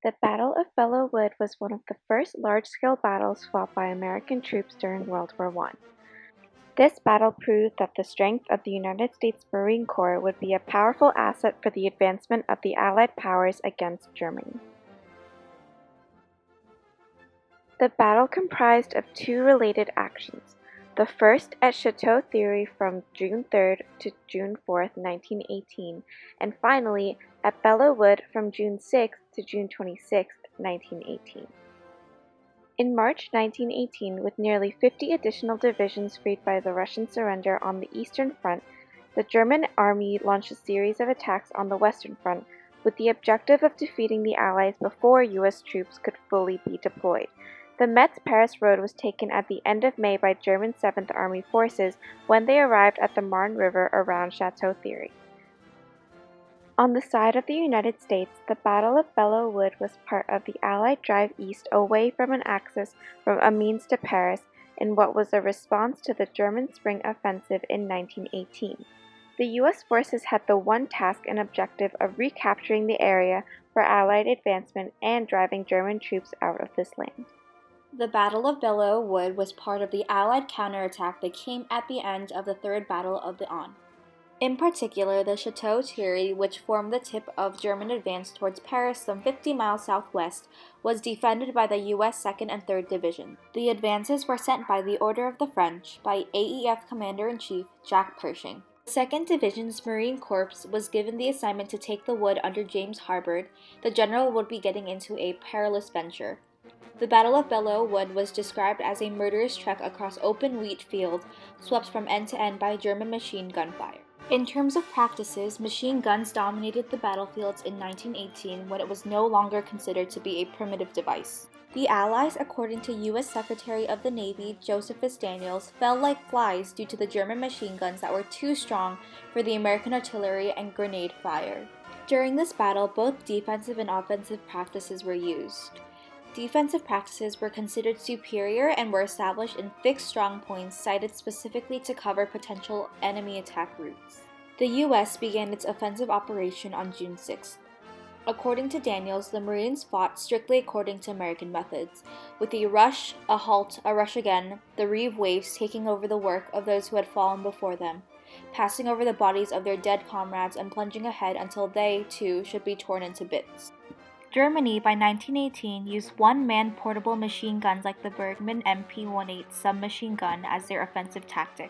The Battle of Belleau Wood was one of the first large-scale battles fought by American troops during World War I. This battle proved that the strength of the United States Marine Corps would be a powerful asset for the advancement of the Allied powers against Germany. The battle comprised of two related actions. The first at Chateau Thierry from June 3rd to June 4th, 1918, and finally at Belleau Wood from June 6th to June 26th, 1918. In March 1918, with nearly 50 additional divisions freed by the Russian surrender on the Eastern Front, the German army launched a series of attacks on the Western Front, with the objective of defeating the Allies before U.S. troops could fully be deployed. The Metz-Paris road was taken at the end of May by German 7th Army forces when they arrived at the Marne River around Chateau Thierry. On the side of the United States, the Battle of Belleau Wood was part of the Allied drive east away from an axis from Amiens to Paris in what was a response to the German Spring Offensive in 1918. The U.S. forces had the one task and objective of recapturing the area for Allied advancement and driving German troops out of this land. The Battle of Belleau Wood was part of the Allied counterattack that came at the end of the Third Battle of the Aisne. In particular, the Chateau Thierry, which formed the tip of German advance towards Paris some 50 miles southwest, was defended by the U.S. 2nd and 3rd Division. The advances were sent by the order of the French by AEF Commander-in-Chief Jacques Pershing. The 2nd Division's Marine Corps was given the assignment to take the wood under James Harbord. The general would be getting into a perilous venture. The Battle of Belleau Wood was described as a murderous trek across open wheat fields, swept from end to end by German machine gun fire. In terms of practices, machine guns dominated the battlefields in 1918 when it was no longer considered to be a primitive device. The Allies, according to U.S. Secretary of the Navy Josephus Daniels, fell like flies due to the German machine guns that were too strong for the American artillery and grenade fire. During this battle, both defensive and offensive practices were used. Defensive practices were considered superior and were established in fixed strong points sited specifically to cover potential enemy attack routes. The U.S. began its offensive operation on June 6th. According to Daniels, the Marines fought strictly according to American methods, with a rush, a halt, a rush again, the Reeve waves taking over the work of those who had fallen before them, passing over the bodies of their dead comrades and plunging ahead until they, too, should be torn into bits. Germany, by 1918, used one-man portable machine guns like the Bergmann MP-18 submachine gun as their offensive tactic.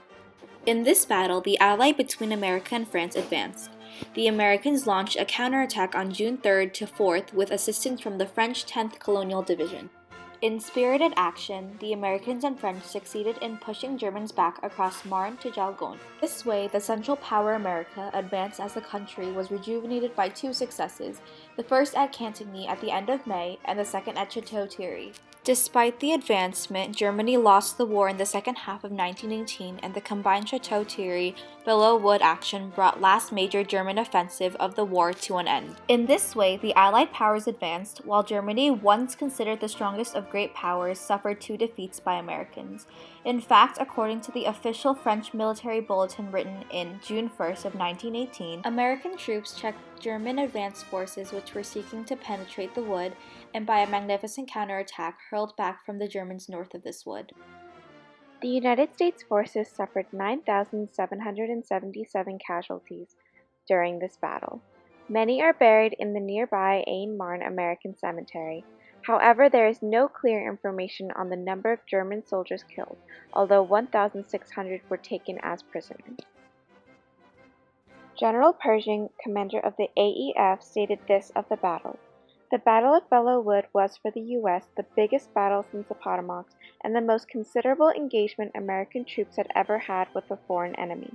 In this battle, the ally between America and France advanced. The Americans launched a counterattack on June 3rd to 4th with assistance from the French 10th Colonial Division. In spirited action, the Americans and French succeeded in pushing Germans back across Marne to Jalgone. This way, the Central Power America advanced as the country was rejuvenated by two successes, the first at Cantigny at the end of May and the second at Chateau Thierry. Despite the advancement, Germany lost the war in the second half of 1918, and the combined Chateau Thierry-Belleau Wood action brought last major German offensive of the war to an end. In this way, the Allied powers advanced, while Germany, once considered the strongest of great powers, suffered two defeats by Americans. In fact, according to the official French military bulletin written in June 1st of 1918, American troops checked German advance forces which were seeking to penetrate the wood, and by a magnificent counterattack hurled back from the Germans north of this wood. The United States forces suffered 9,777 casualties during this battle. Many are buried in the nearby Aisne-Marne American Cemetery. However, there is no clear information on the number of German soldiers killed, although 1,600 were taken as prisoners. General Pershing, commander of the AEF, stated this of the battle. The Battle of Belleau Wood was for the U.S. the biggest battle since the Potomac and the most considerable engagement American troops had ever had with a foreign enemy.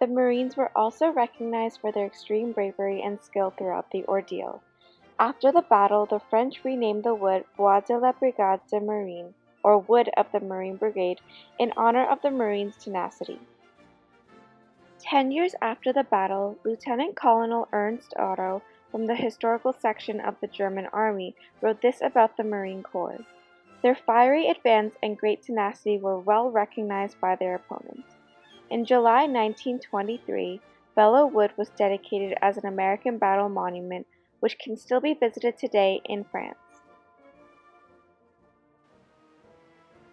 The Marines were also recognized for their extreme bravery and skill throughout the ordeal. After the battle, the French renamed the wood Bois de la Brigade de Marine, or Wood of the Marine Brigade, in honor of the Marines' tenacity. 10 years after the battle, Lieutenant Colonel Ernst Otto from the historical section of the German Army wrote this about the Marine Corps. Their fiery advance and great tenacity were well recognized by their opponents. In July 1923, Belleau Wood was dedicated as an American battle monument which can still be visited today in France.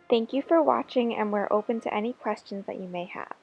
Thank you for watching, and we're open to any questions that you may have.